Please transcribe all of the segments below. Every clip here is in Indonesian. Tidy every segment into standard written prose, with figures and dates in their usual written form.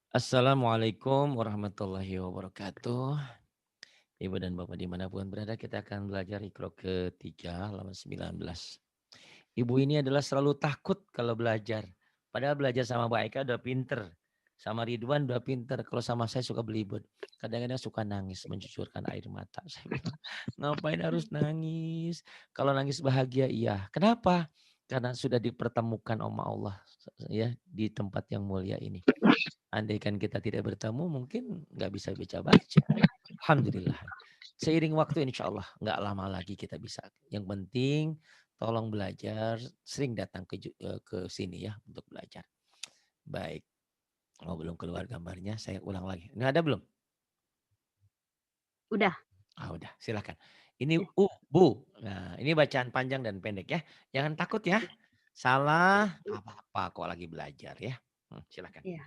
Assalamualaikum warahmatullahi wabarakatuh. Ibu dan Bapak dimanapun berada, kita akan belajar Iqra ketiga halaman 19. Ibu ini adalah selalu takut kalau belajar. Padahal belajar sama Mbak Eka udah pinter. Sama Ridwan udah pinter. Kalau sama saya suka belibet. Kadang-kadang suka nangis, mencucurkan air mata. Saya bilang, ngapain harus nangis? Kalau nangis bahagia, iya. Kenapa? Karena sudah dipertemukan sama Allah ya di tempat yang mulia ini. Andaikan kita tidak bertemu mungkin nggak bisa baca-baca. Alhamdulillah. Seiring waktu insya Allah nggak lama lagi kita bisa. Yang penting tolong belajar, sering datang ke sini ya untuk belajar. Baik, oh belum keluar gambarnya, saya ulang lagi. Ini ada belum? Udah. Ah udah, silakan. Ini Ya. bu. Nah, ini bacaan panjang dan pendek ya. Jangan takut ya. Salah, nggak apa-apa kok lagi belajar ya. Silakan. Iya.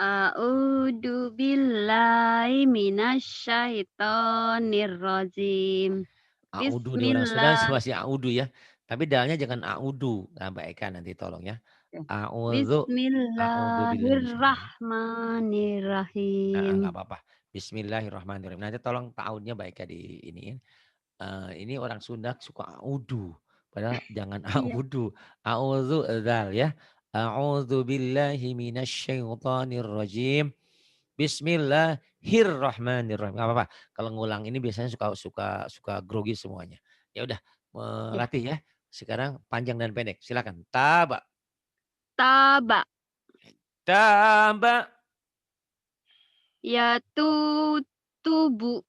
A'udzu billahi minasyaitonir rajim. Audu nih orang Sunda Bismillah. masih audu ya. Tapi dalnya jangan audu. Nah, Mbak Eka nanti tolong ya. Audu billahi minasyaitonir. Bismillahirrahmanirrahim. Enggak apa-apa. Bismillahirrahmanirrahim. Nanti tolong ta'awudnya Mbak Eka di ini. Ini orang Sunda suka audu. Padahal jangan Iya. audu. Audu dal ya. A'udzu billahi minasyaitonir rajim. Bismillahirrahmanirrahim. Enggak apa-apa. Kalau ngulang ini biasanya suka suka suka grogi semuanya. Ya udah, Ya. melatih ya. Sekarang panjang dan pendek. Silakan. Taba, Taba. taba, Ya tubu.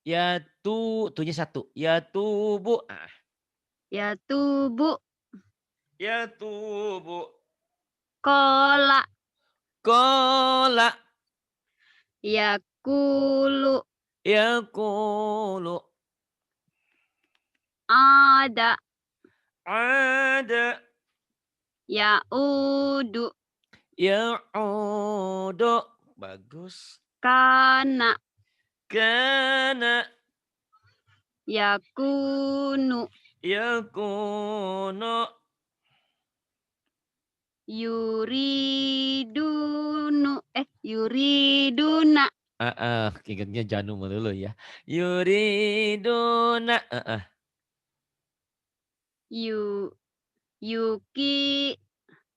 ya tunya satu. Ya tubu. Ya tubu. Ya tubu. Kola. Kola. Ya kulu. Ya kulu. Ada. Ada. Ya udu. Ya udu. Bagus. Kana. Kana. Ya kunu. Ya kuno. Yuriduna. Ingatnya Janu melulu ya. Yuriduna. Yu yuki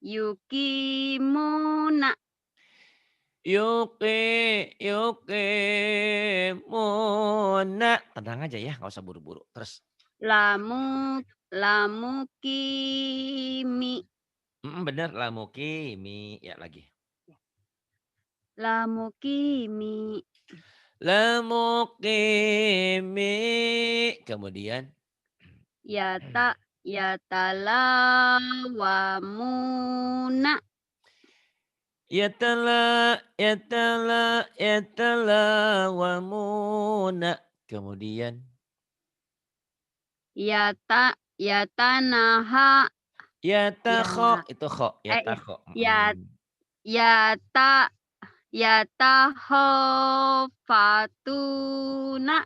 yukimuna. Yuki, yuki, muna. Tenang aja ya, nggak usah buru-buru. Terus, Lamu lamukimi. bener lah mukimi. Ya lagi. Lamukimi. Lamukimi. Kemudian, Yata yatalawamuna. yatala, yatala, wamuna. Kemudian, Yatanaha. Ya yatakho. Itu kho, ya yatakho. ya yata Yatakhofatuna.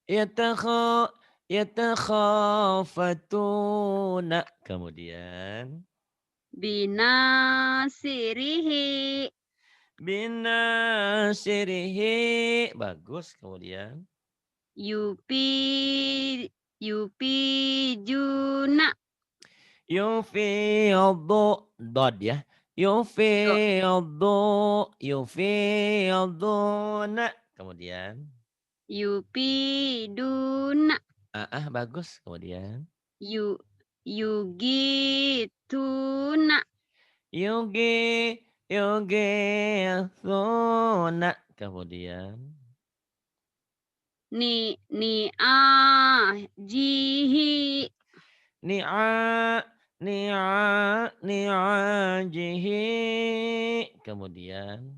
Yatakho, yatakhafatuna. Kemudian, Binasirihi. binasirihi. Bagus. Kemudian, Yupijuna. yufiyaddu. Dod ya. Do Yufiyaddu. Yufiyaduna. Kemudian, Yupiduna. bagus. Kemudian, Yu Yugituna. yugi, yugi, suna. Kemudian, Jihi. ni'a, ni'ajihi. Kemudian,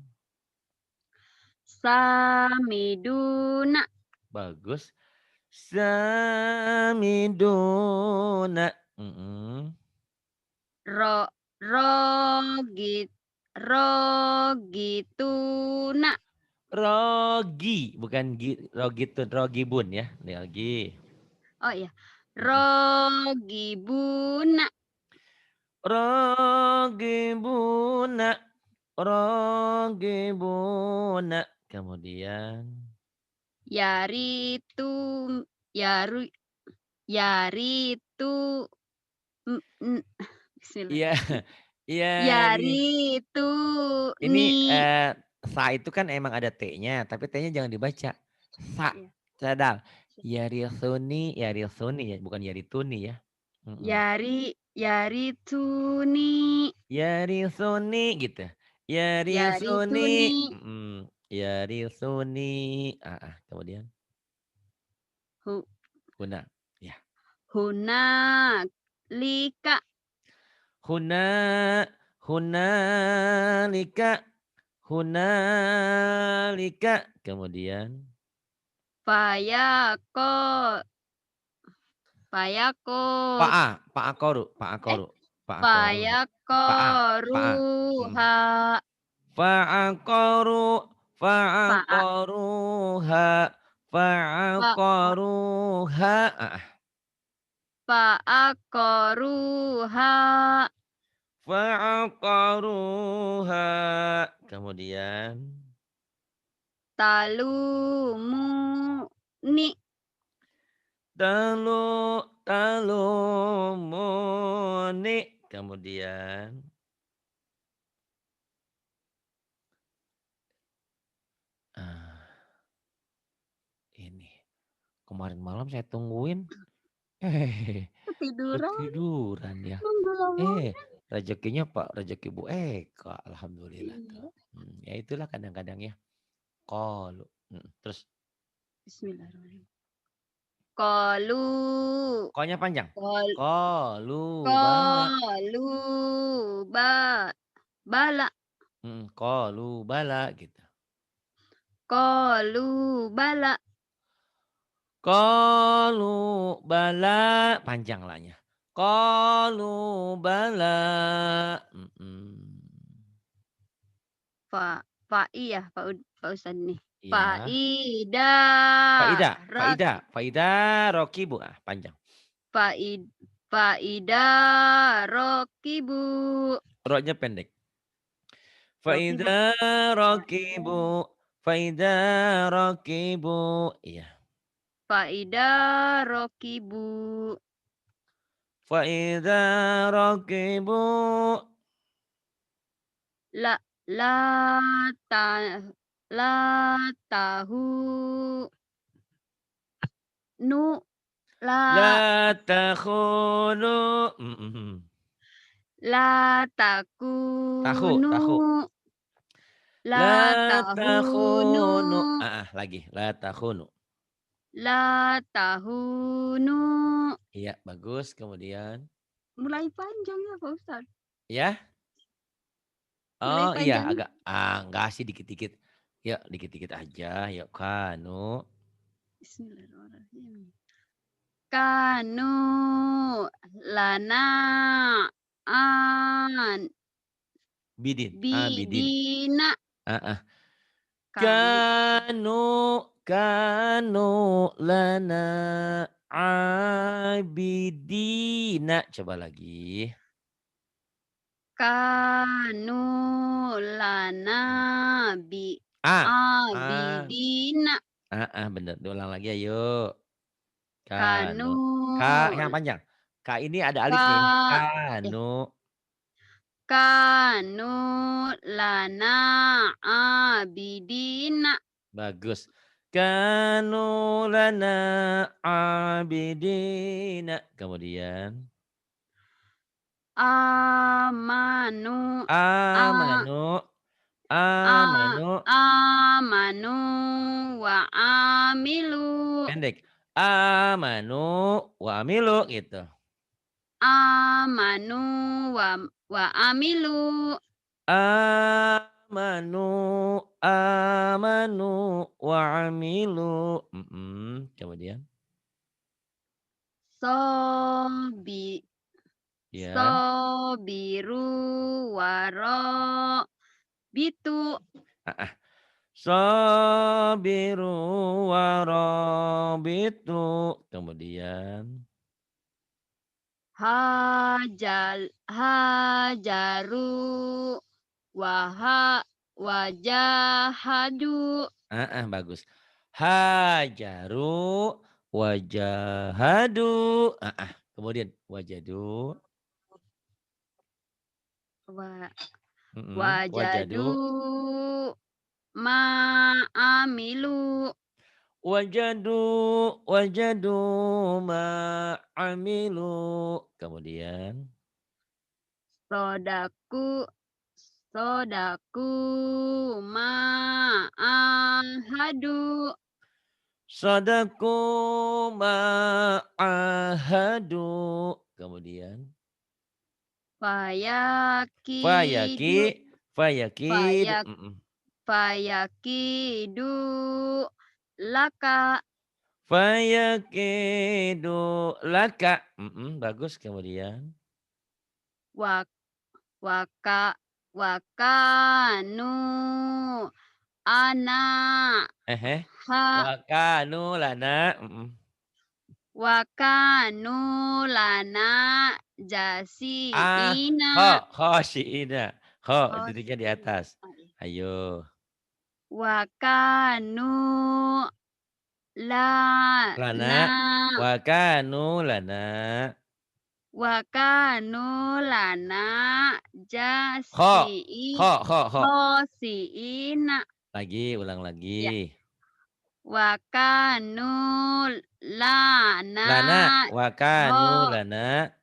Samiduna. bagus. Samiduna. Ro Rogit Rogituna. Rogi, bukan rogitun, rogibun ya. Rogi. Oh iya, Mm-mm. Rogibuna. Rogibuna. ragibuna. Kemudian Yaritu yaru yaritu m n bismillah. iya, iya ini, Yarituni. sa itu kan emang ada T-nya, tapi T-nya jangan dibaca. Sa, Iya. sadal. Yarisuni ya, bukan yarituni ya. Mhm. Yarituni. Yarisuni gitu. Yarisuni, Yarituni. yarisuni. Kemudian Hu huna, ya. hunalika. Huna, hunalika, hunalika. Kemudian Fayako fayako Pa'akoru, eh, pa'akoru, pa'akoruha, pa'a, mhm. fayakoruha. Fa'aqaru, Fa'a fa'aqaruha, fa'a fa'aqaruha, fa'aqaruha. fa'aqaruha. Kemudian Talumuni. talu, talumuni. Kemudian ah, ini kemarin malam saya tungguin, Ketiduran, ketiduran ya. nunggu lama. Rezekinya Pak rezeki Bu Eka, alhamdulillah tuh. Iya. Ya itulah kadang-kadang ya. Qalu, terus Bismillahirrahmanirrahim. Qalu q-nya panjang. qal Qalu bala, qalu ba bala qalu bala gitu. qalu bala Qalu bala, panjang lahnya. Qalu bala, mhm. fa fa'i ya, Pak Ustadz nih. Iya. Faida Faida, rak faida, faida rokibu, panjang. faid faida rokibu Ro-nya pendek. rokibu Faida faida rakibu, faida rakibu. Iya. faida rokibu Faida rakibu. la la ta la tahu nu la La takhunu. Mhm. la Tahu, takunu tahu. la La tahunu takhunu. Lagi. La takhunu. la tahunu. Iya, bagus. Kemudian. Mulai panjang ya Pak Ustadz, Ya. mulai Oh iya, panjang. agak. Enggak sih dikit-dikit. Yuk, dikit-dikit aja. Yuk, kanu. Bismillahirrahmanirrahim. Kanu lana an Bidin. Bidin. bidina Ah. kanu Kanu lana abidina. Coba lagi. kanu lana bi A. A. abidina Bener. Diulang lagi ayo. kanu Kanu. K yang panjang. K ini ada ka alifnya ini. eh Kanu. kanu lana abidina Bagus. Kanu lana abidina. Kemudian. amanu a Amanu. a Amanu. amanu wa amilu Pendek. Amanu wa amilu gitu. amanu wa amilu Amanu, amanu wa amilu. Kemudian. sobi Ya. sobiru waro bitu Ah, ah. Sabiru warabitu. Kemudian. hajaru wajahadu. Bagus. Hajaru wajahadu. Kemudian wajadu. Wa Wajadu. wajadu ma'amilu. Wajadu ma'amilu. Kemudian. Sodaku ma'ahadu. Sadaku ma'ahadu. Kemudian. Fayakidu. Fayakidu. Fayak fayakidu laka. Fayakidu laka. Bagus. Kemudian. Wa waka wakanu ana ha Wakanu lana. wakanu lana jasiina. Khosyi'ina. Duduknya di Khosyi. atas. Ayo. Wakanu Lana. lana Wakanu lana. wakanu lana Kho. Kho. khosiina. Lagi, ulang Ya. lagi. Wakanu lana Lana. Wakanu ho lana.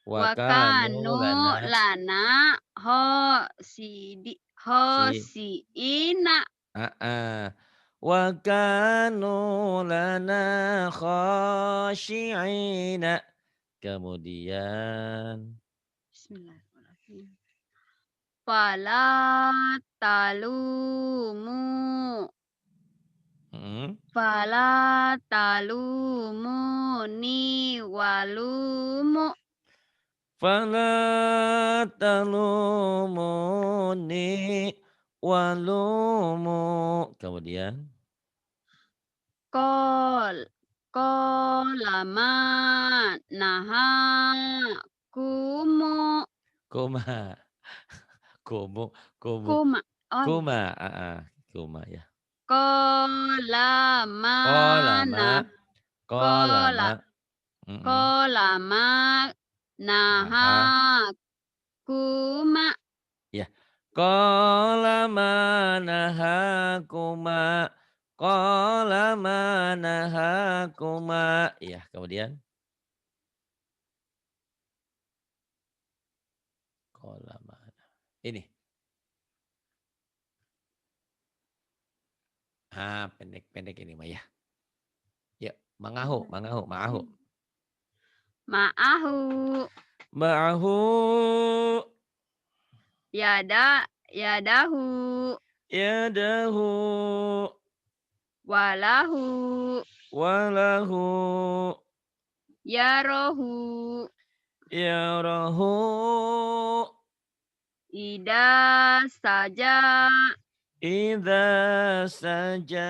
Wakanu wakanu lana. lana Si. khosiina. Wakanu lana khosyi'ina. Kemudian. Bismillahirrahmanirrahim. Fala talumu. Fala talumuni walumu. Fala talumuni walumu. Kemudian. Kolama nahakumu. Kuma. Kumu. Kuma. Oh, Kuma. Kuma ya. kolama Kolama. kola kolama Naha. nahakuma. Ya. Kolama nahakuma. Kolama nahakuma. Ya, kemudian. Kolama. Ini. Pendek-pendek ini mah ya. Ya, ma'ahu. Ma'ahu. Ma'ahu. Yadahu. Yadahu. Walahu. Walahu. Yarohu. Yarahu. Ida saja. Idza saja.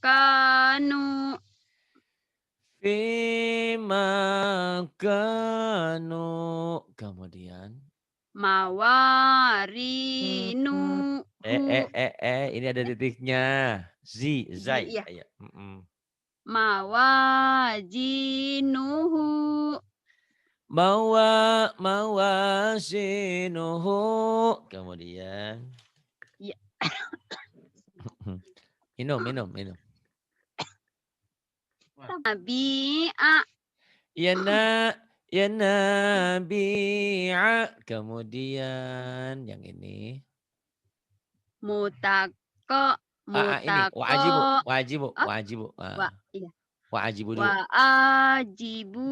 Pimakanu. Fimakanu. Kemudian. Mawarinu. Ini ada titiknya. Zai. Iya. Ayo. Mawajinuhu. Mawasinuhu. Kemudian. Iya. Minum. Nabi'a. Ya nabi'a. Kemudian yang ini. Mutako. Ini wajibu. Iya. Wajibu dulu. Wa'ajibu.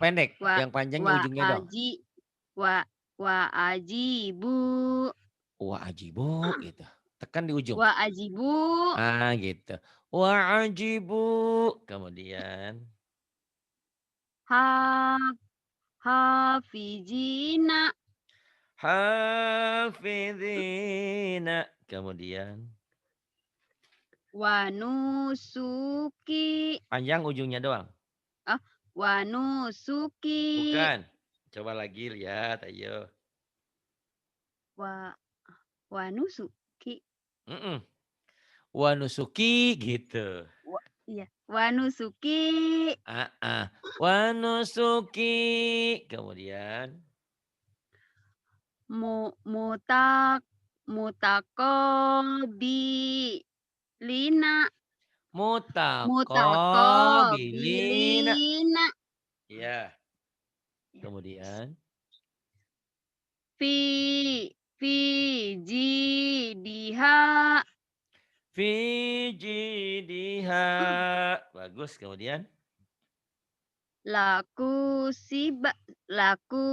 Pendek. Yang panjangnya ujungnya dong. Wa'ajibu. Wa'ajibu gitu. Tekan di ujung. Wa'ajibu. Gitu. Wa'ajibu. Kemudian. Hafizina. Hafizina. Kemudian. Wanusuki. Panjang ujungnya doang. Wanusuki. Bukan. Coba lagi lihat, ayo. Wa Wanusuki. Mhm. Wanusuki gitu. Wa iya, Wanusuki Heeh. Wanusuki. Kemudian mu mutak mutaqabilina mutaqabilina. mutaqabilina Iya. ya. Kemudian Fi fi jidiha fi jidha. Bagus. Kemudian laku siba laku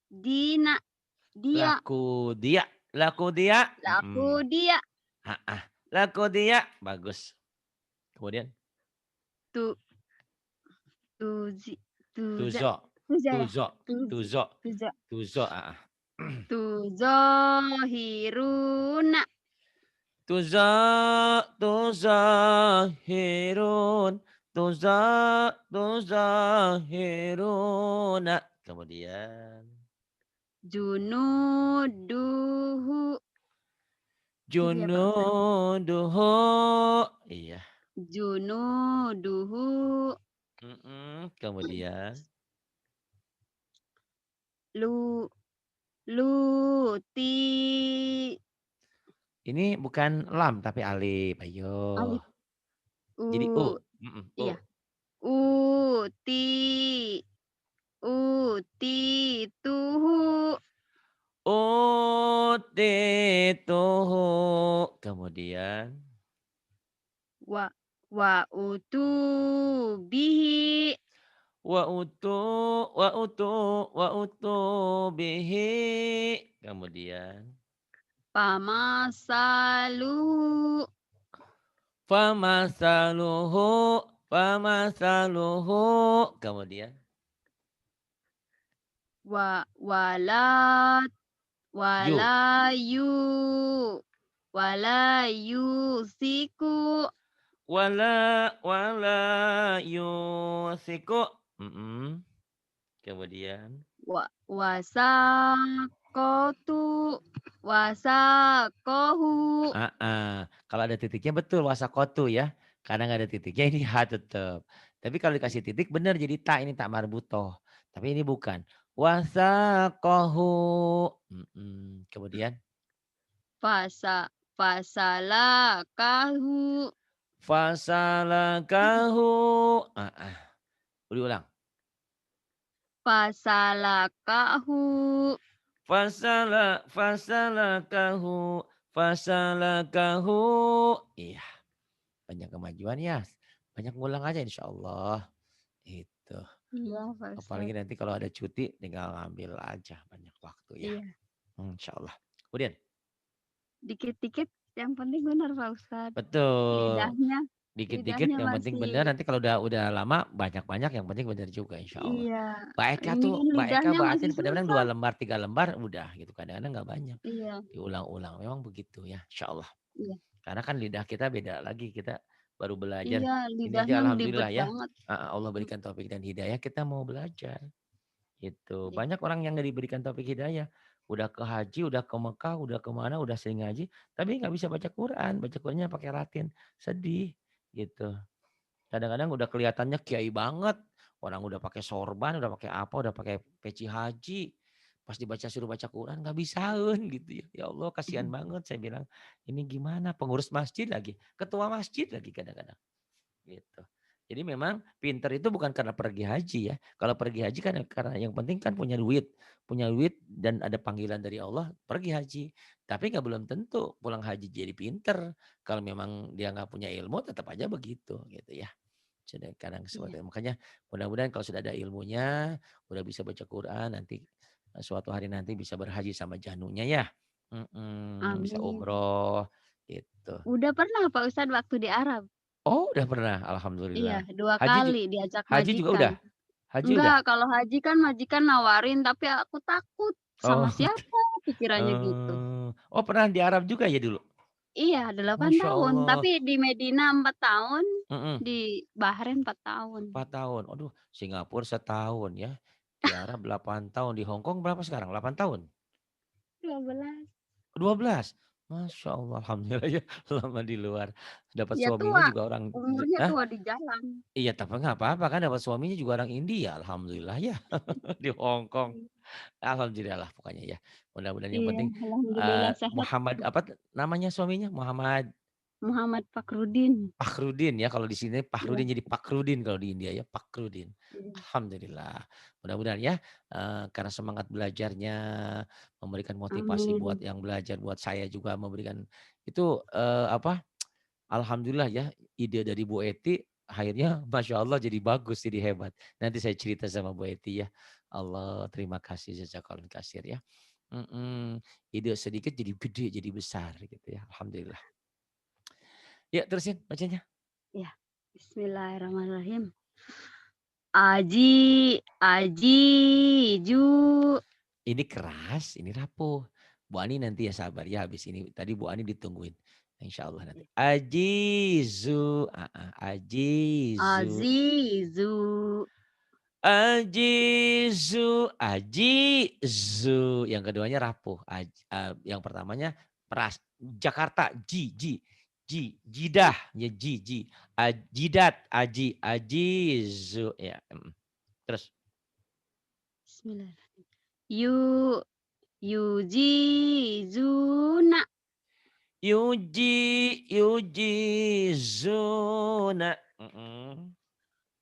dina dia laku dia. Laku dia. laku Mhm. dia Heeh. Laku dia. Bagus. Kemudian tu tuzi tuza tuzo. tuza ya Tuzo. tuzi Tuzo. tuza Tuzo. Heeh. tuzohiruna Tuzahirun. Tuzahiruna. Kemudian junuduhu gitu ya Pak Ustadz junuduhu. Iya. junuduhu Kemudian lu luti ini bukan lam tapi alif. Ayo. alif u Jadi u. U. iya uti utituhu Utituhu. Kemudian wa wa utubihi wa utu wa utu wa utu bihi. Kemudian pamasaluhu famasaluhu famasaluhu. Kemudian walat yu walayu walayusiku wala yusiku. Kemudian wasakotu wasakohu kalau ada titiknya betul wasakotu ya. Karena nggak ada titiknya ini ha tetap. Tapi kalau dikasih titik benar jadi ta, ini tak marbutoh. Tapi ini bukan. Wasakohu. Kemudian fasa fasalakahu fasalakahu. Ulang. fasalakahu Fasalakahu. Fasalakahu. Iya, banyak kemajuan ya. Banyak ngulang aja insya Allah. Itu. iya Pak Apalagi Ustadz nanti kalau ada cuti tinggal ngambil aja banyak waktu ya. iya Insya Allah. Kemudian. dikit-dikit yang penting benar Pak Ustadz Betul. lidahnya Dikit-dikit lidahnya yang penting benar. masih Nanti kalau udah lama banyak-banyak yang penting benar juga insya Allah. iya Mbak Eka ini tuh, kan Mbak Eka lidahnya masih batin kadang-kadang susah 2 lembar, 3 lembar udah gitu. Kadang-kadang nggak banyak. iya Diulang-ulang. Memang begitu ya insya Allah. iya Karena kan lidah kita beda lagi. Kita baru belajar. iya Ini aja lidahnya belibet alhamdulillah ya. banget Allah berikan taufik dan hidayah. Kita mau belajar. Gitu. iya Banyak orang yang nggak diberikan taufik hidayah. Udah ke haji, udah ke Mekah, udah kemana, udah sering ngaji. Tapi nggak bisa baca Quran. Baca Qurannya pakai Latin. Sedih. Gitu. Kadang-kadang udah kelihatannya kiai banget. Orang udah pakai sorban, udah pakai apa, udah pakai peci haji. Pas dibaca suruh baca Quran nggak bisain gitu ya. Ya Allah kasihan banget saya bilang. Ini gimana pengurus masjid lagi. Ketua masjid lagi kadang-kadang. Gitu. Jadi memang pinter itu bukan karena pergi haji ya. Kalau pergi haji kan karena yang penting kan punya duit. Punya duit dan ada panggilan dari Allah pergi haji. Tapi nggak belum tentu pulang haji jadi pinter. Kalau memang dia nggak punya ilmu tetap aja begitu gitu ya. Jadi kadang iya seperti makanya mudah-mudahan kalau sudah ada ilmunya, udah bisa baca Quran nanti suatu hari nanti bisa berhaji sama janunya ya. Bisa amin umroh gitu. udah pernah Pak Ustadz waktu di Arab Oh, udah pernah, iya alhamdulillah. 2 Haji ju kali diajak haji juga majikan udah? Haji udah? enggak kalau haji kan majikan nawarin tapi aku takut sama Oh, siapa pikirannya gitu oh pernah di Arab juga ya dulu? iya 8 Masya tahun Allah. tapi di Medina 4 tahun Mhm, di Bahrain 4 tahun 4 tahun. Aduh, Singapura setahun ya. di Arab 8 tahun, di Hong Kong berapa sekarang? 8 tahun? 12. 12. Masya Allah, alhamdulillah ya, lama di luar. Dapat Ya suaminya tua, juga orang umurnya hah? tua di jalan. Iya, tapi nggak apa-apa kan dapat suaminya juga orang India, alhamdulillah ya, di Hong Kong. Alhamdulillah lah pokoknya ya. Mudah-mudahan yang Iya, penting, alhamdulillah sehat. Muhammad apa namanya suaminya? Muhammad Muhammad Fakhrudin. Fakhrudin ya, kalau di sini Iya. Fakhrudin jadi Pakrudin kalau di India ya, Pakrudin. Iya. Alhamdulillah. Mudah-mudahan ya, karena semangat belajarnya, memberikan motivasi buat Amin. yang belajar, buat saya juga memberikan itu, apa, alhamdulillah ya, ide dari Bu Eti akhirnya Masya Allah jadi bagus, jadi hebat. Nanti saya cerita sama Bu Eti ya. Allah terima kasih jazakallahu kasir ya. Mhm, ide sedikit jadi gede, jadi besar gitu ya, alhamdulillah. Ya terusin bacanya. Ya. Bismillahirrahmanirrahim. Aji, aji, ju. Ini keras, ini rapuh. Bu Ani nanti ya sabar ya habis ini. Tadi Bu Ani ditungguin. Insya Allah nanti. Ajizu. Ajizu. Azizu. Ajizu. Ajizu. Yang keduanya rapuh. Yang pertamanya peras. Jakarta. Ji. Jidah. Ya ji. Ajidat. Ajizu. Ya. Terus. Bismillahirrahmanirrahim. Yu, yujizuna. Yujizuna.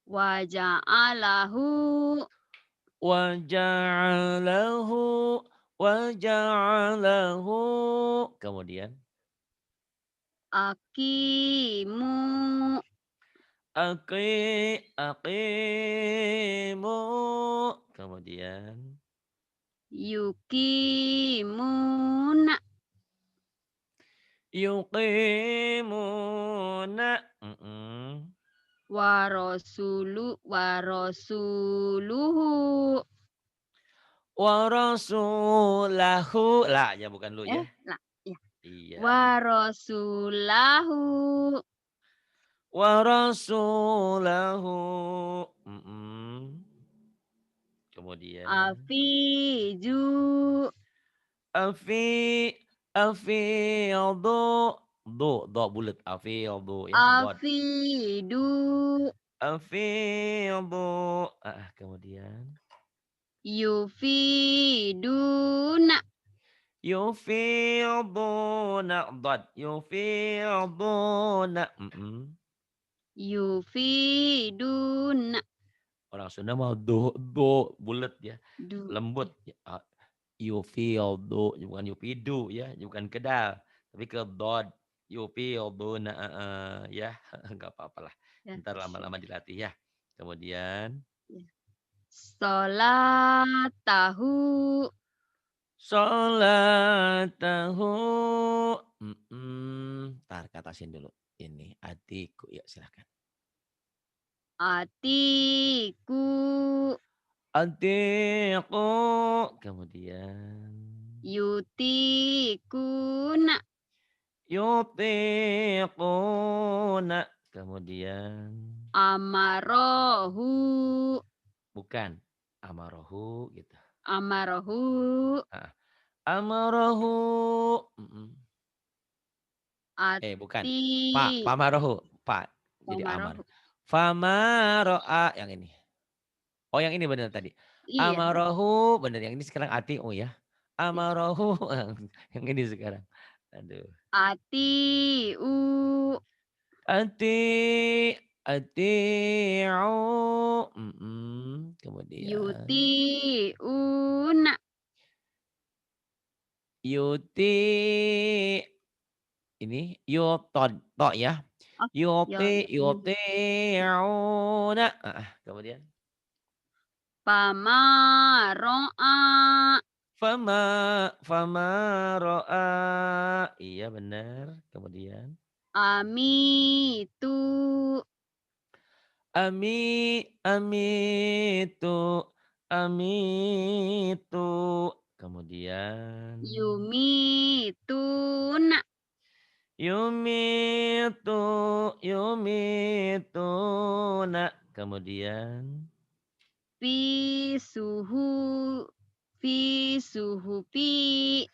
Waja'alahu. Waja'alahu. Waja'alahu. Kemudian. Akimu. Aqimu. Kemudian. Yukimuna. Yuqimuna. Warasuluhu. Warasulahu. Lah ya bukan lu ya. Lah, ya. Iya. Warasulahu. Warasulahu. Kemudian. Afiju. Afi. Afidhu. Do bulat. Afidhu ya. Dot. Afidu. Afidhu. Kemudian. Yufiduna. Yufiduna. Dot. Yufiduna. Yufiduna. Orang Sunda mau do bulat ya. Lembut. Yufidhu. Bukan yufidu ya. Bukan kedal. Tapi ke dot. Yufiduna. Ya. Enggak apa-apa lah. Ya. Ntar lama-lama dilatih ya. Kemudian. Sholatahu. Sholatahu. Ntar katasin dulu. Ini adikku. Ya silahkan. Atiku. Adikku. Kemudian. Yutikuna. Yutikuna. Kemudian. Amarohu. Bukan. Amarohu gitu. Amarohu. Amarohu. Bukan. Ati. Pamarohu. Pak. Jadi amar. Amarohu. Famaro'a. Yang ini. Oh yang ini benar tadi. Iya. Amarohu. Benar yang ini sekarang atiu ya. Iya. Amarohu. Yang ini sekarang. Aduh. Atiu. Ati'u. Kemudian. Yutiuna. Yuti. Ini yutod. To ya. Oh, Yuti'una. Kemudian. Pamaro'a. Fama ro'a. Iya benar. Kemudian. Amitu. Amitu. Kemudian. Yumituna. Yumituna. Kemudian. Fi suhu fi suhufi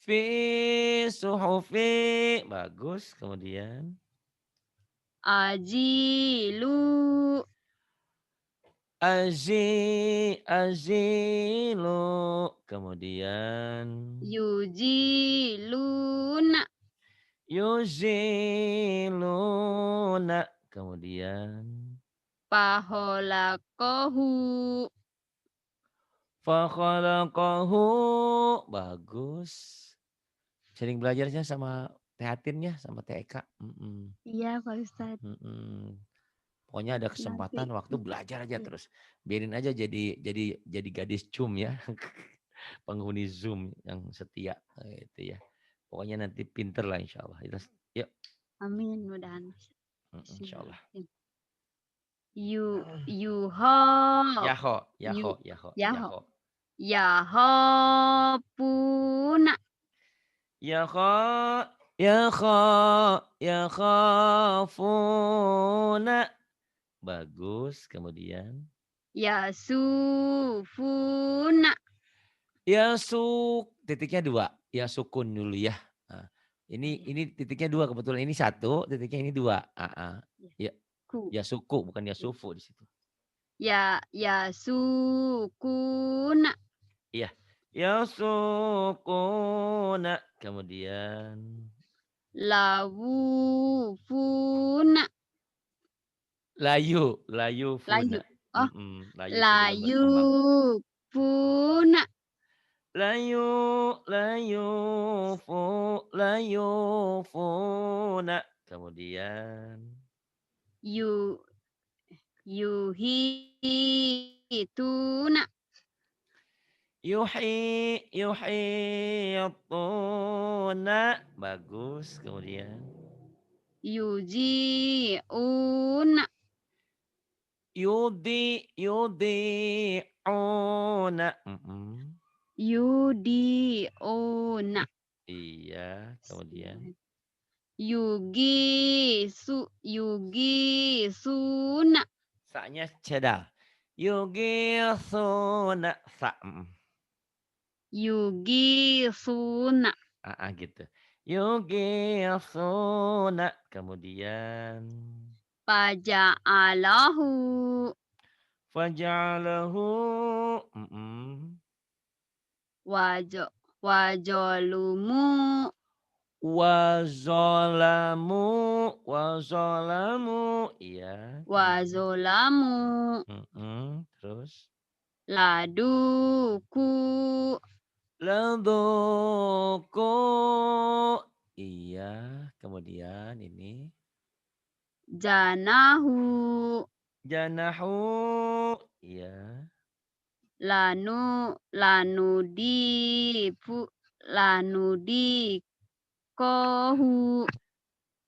Fi suhufi. Bagus. Kemudian. ajilu Azilu. Kemudian. yujiluna Yuziluna. Kemudian. paholakohu Fakhalaqahu. Bagus. Sering belajarnya sama Tehatin ya, sama TK. iya Pak Ustadz Pokoknya ada nanti kesempatan waktu belajar aja ya. terus. Biarin aja jadi gadis cum ya. Penghuni Zoom yang setia itu ya. Pokoknya nanti pinter lah insya Allah. Yuk. Amin mudahan Insya Allah. Bismillahirrahmanirrahim. Yuho Yaho, yu yaho, yaho, yaho yaho. yaho puna Yaho, yaho, yakhafuna. Bagus. Kemudian. yasufuna Ya titiknya dua. Ya sukun dulu ya. Nah, oh, ya. ini titiknya dua kebetulan ini satu, titiknya ini dua. Ya. Ya, Ku ya suku bukan ya sufu di situ. yasukuna Iya. Ya sukuna. Kemudian lawufuna layu layu funa. oh Layu sebelum berkembang. layufuna Layu funa. Kemudian yu yuhituna yuhituna. Bagus. Kemudian yujiuna yudiuna. yudiuna Iya. Kemudian yugisuna saknya cedal. Yugisuna. Sa. yugisuna Gitu. Yugisuna. Kemudian faja'alahu faja'alahu. wajo wajolumu Wazolamu. Wazolamu. Iya. Kemudian. wazolamu Terus. laduku Ladoko. Iya. Kemudian ini. janahu Janahu. Iya. lanu lanudipu lanudikohu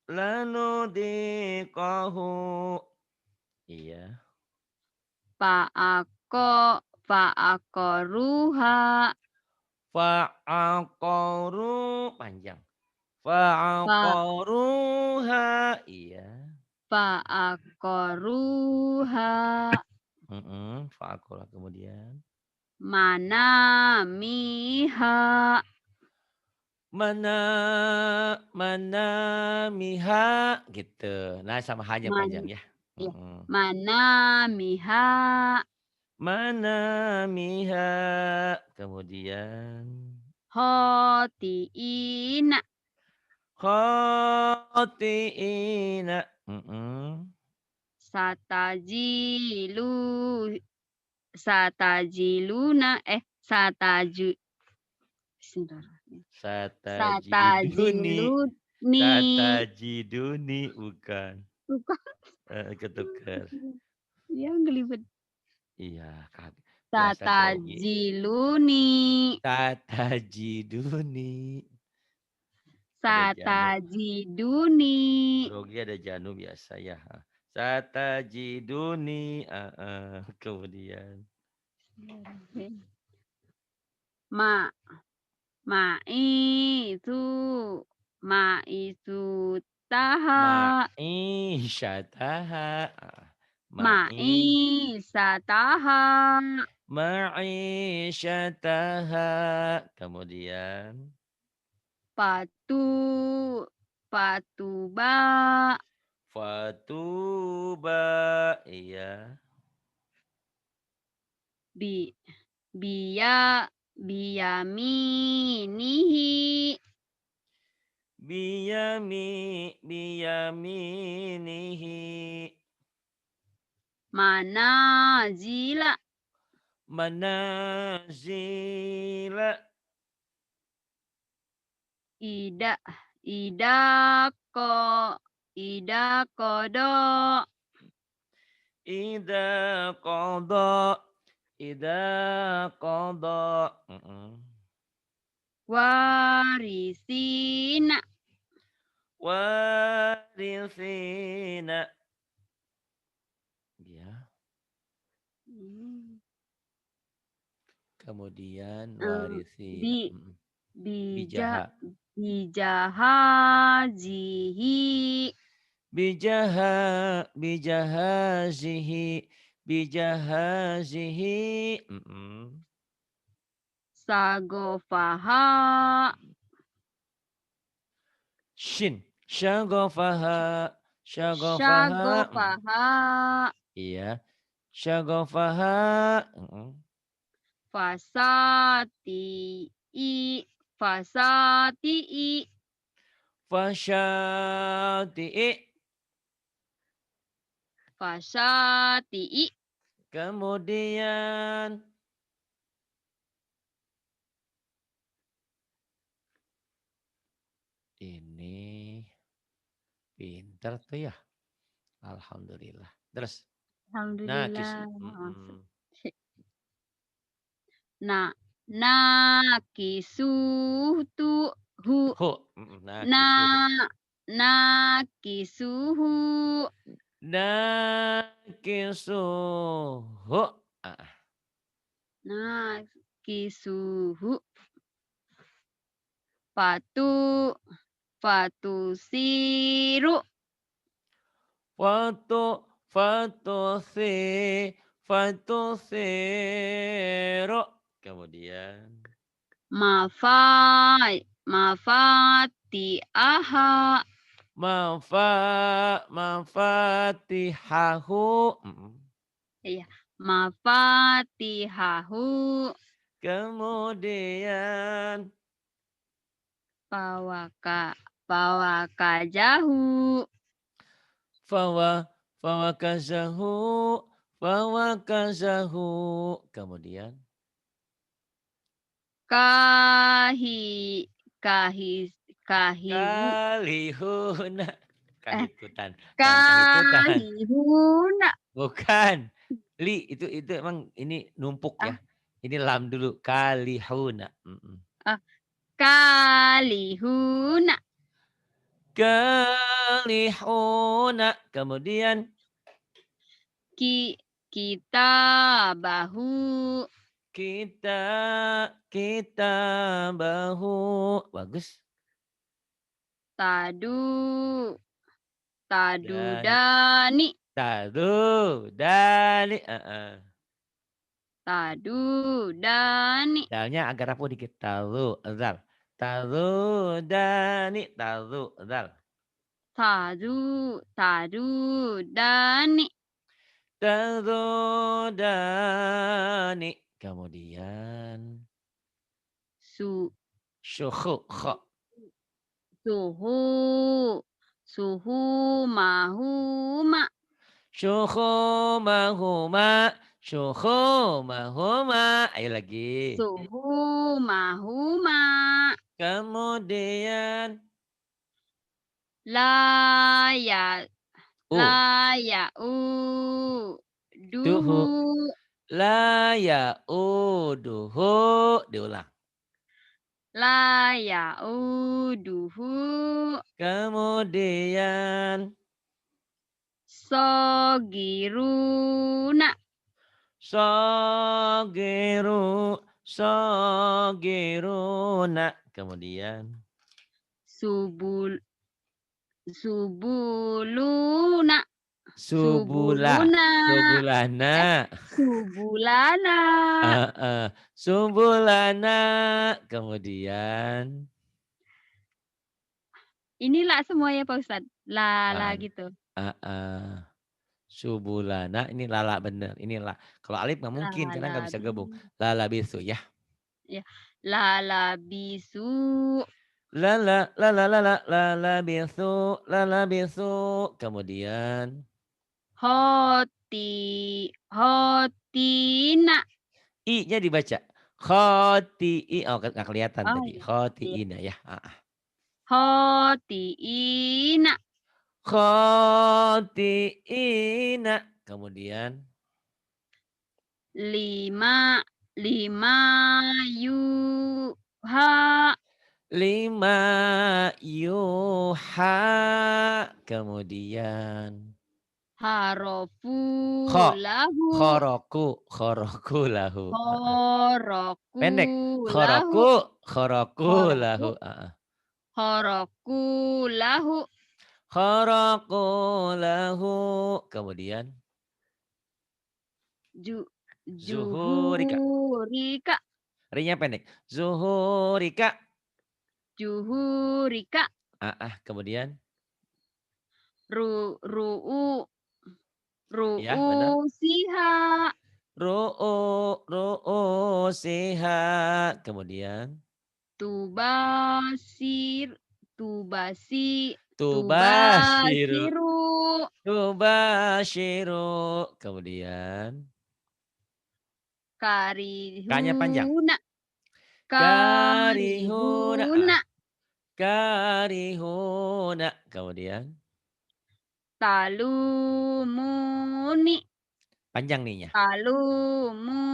Lanudikahu. Iya. fa'akoruha Fa'aqaru. Panjang. fa Fa'aqaruha. Iya. fa'akoruha Fa'aqaruha. Kemudian. manamiha Manamiha gitu. Nah sama hanya man panjang ya. ya manamiha Manamiha. Kemudian. khotiina Khotiina. satajilu satajiluna sataju Satajiduni. satajiluni Satajiduni bukan. lupa Ketukar. ya ngelibet Iya, biasa grogi. satajiluni Satajiduni. Ada Janu. satajiduni Grogi ada Janu biasa ya. Satajiduni. Kemudian. ma itu ma itu taha Ma'isyataha. Ma'isyataha. Ma'isyataha. Kemudian Patuba. fatuba. Iya. Biyaminihi. Biyaminihi. Manazila. Manazila. Idako. Idakodo. Ida qada. Ida qada. Warisina. Warisina. Ya. Kemudian warisina. Bi bija Bijaha. bijahazihi. Bijahazihi. Bijahazihi. Sagofaha. Shin. Syagofaha. Syagofaha. Syagofaha. Iya. Syagofaha. Fasati'i. Fasati'i. Fasyati'i. Fasati'i. Kemudian ini pinter tuh ya. Alhamdulillah. Terus nakis. Alhamdulillah. Nakisutu. Ho. Na Nakisuhu. nakisuhu. Nakisuhu. Nakisuhu. Fatusiru. Fatusiru. Kemudian Mafatihaha. mafatihahu. Iya, mafatihahu. Kemudian Pawakajahu. fawakazahu. Fawakazahu. Kemudian Kahihu. kalihuna. Kahikutan. Bukan kahitutan. Kahihuna. Bukan. Li itu emang ini numpuk ya. Ini lam dulu. Kalihuna. Kalihuna. Kalihuna. Kemudian Kitabahu. kita bahu. Bagus. Tadudani. Tadudani. Tadudani. Dalnya agak rapuh dikit. Zal. Tadudani. Zal. Tadudani. Tadudani. Kemudian syuhu. Suhu mahuma. Syuhu mahuma. Syuhu mahuma. Ayo lagi. Suhu mahuma. Kemudian duhu. La ya'uduhu. Diulang. La ya'uduhu. Kemudian Sogiruna. Sogiruna. Kemudian Subuluna. Subula. Subuluna. Subulana. Subulana. Heeh. Sumbulana. Kemudian. Ini la semua ya Pak Ustadz? La An. gitu. Heeh. Subulana. Ini lala bener. Ini la. Kalau alif nggak mungkin karena nggak bisa gabung. Lalabi. Lala bisu ya. Ya. Lalabisu. Lala, lala, lala, lala bisu, lala bisu. Kemudian. Hotina. I-nya dibaca. Khoti'i. Oh, nggak kelihatan Oh tadi. iya. Iya. Khoti'ina ya. Hotiina. Khoti'ina. Kemudian. Lima. Lima. Yuha. Lima yuha. Kemudian. Harofu Kho. lahu. Khoroku. Khoroku lahu. Horoku Pendek. lahu. Khoroku. Khoroku Horoku. lahu. Horoku lahu. Khoroku lahu. Kemudian. Zuhurika. Juhurika. Rinya pendek. Zuhurika. Juhurika. Kemudian. Ru'u. Ya, benar. Ru'usiha. Ru'usiha. Kemudian. Tubasir. Tubasi. Tubashiru. Tubasiru. Tubashiru. Kemudian. K-nya panjang. Karihuna. Karihuna. Karihuna. Karihuna. Kemudian. Talumuni. Panjang nih ya. Talumuni.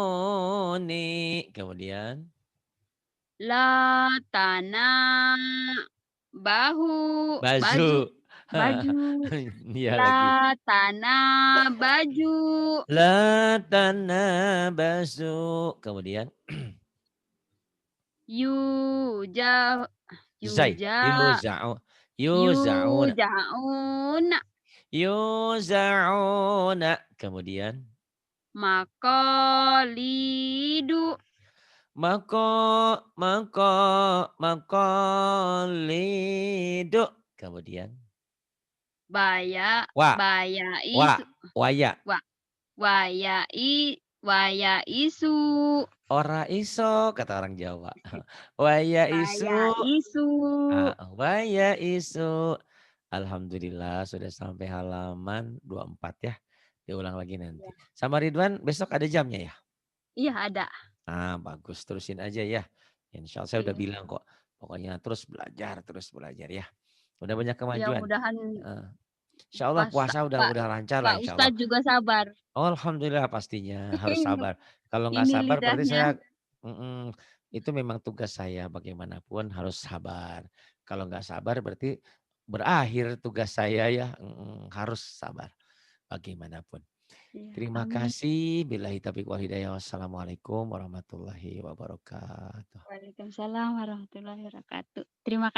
Telumuni. Kemudian. Latana. Bahu. Baju. Baju. Baju. Iya lagi. Latana. Baju. Latana basu. Kemudian. Yuja. Zai. Yuja. Yuza'u. Yuza'una. Yujauna. Yuza'una. Kemudian. Makolidu. Makolidu. Kemudian. Baya. Wa. Baya Wa. isu. Waya. Waya isu. Ora iso kata orang Jawa. Waya isu. Waya isu. Waya isu. Alhamdulillah sudah sampai halaman 24 ya. Diulang lagi nanti. Ya. Sama Ridwan besok ada jamnya ya? Iya ada. Bagus. Terusin aja ya. Insya Allah saya udah Iya. bilang kok. Pokoknya terus belajar ya. Udah banyak Ya kemajuan. mudahan Insya Allah puasa udah lancar lah Pak insya Allah. Ustadz juga sabar. Alhamdulillah pastinya harus sabar. Kalau nggak Ini sabar berarti lidahnya. itu memang tugas saya bagaimanapun harus sabar. Kalau nggak sabar berarti berakhir tugas saya ya harus sabar bagaimanapun. Ya, Terima amin. kasih. Billahi taufiq wal hidayah. Wassalamualaikum warahmatullahi wabarakatuh. Waalaikumsalam warahmatullahi wabarakatuh. Terima kasih.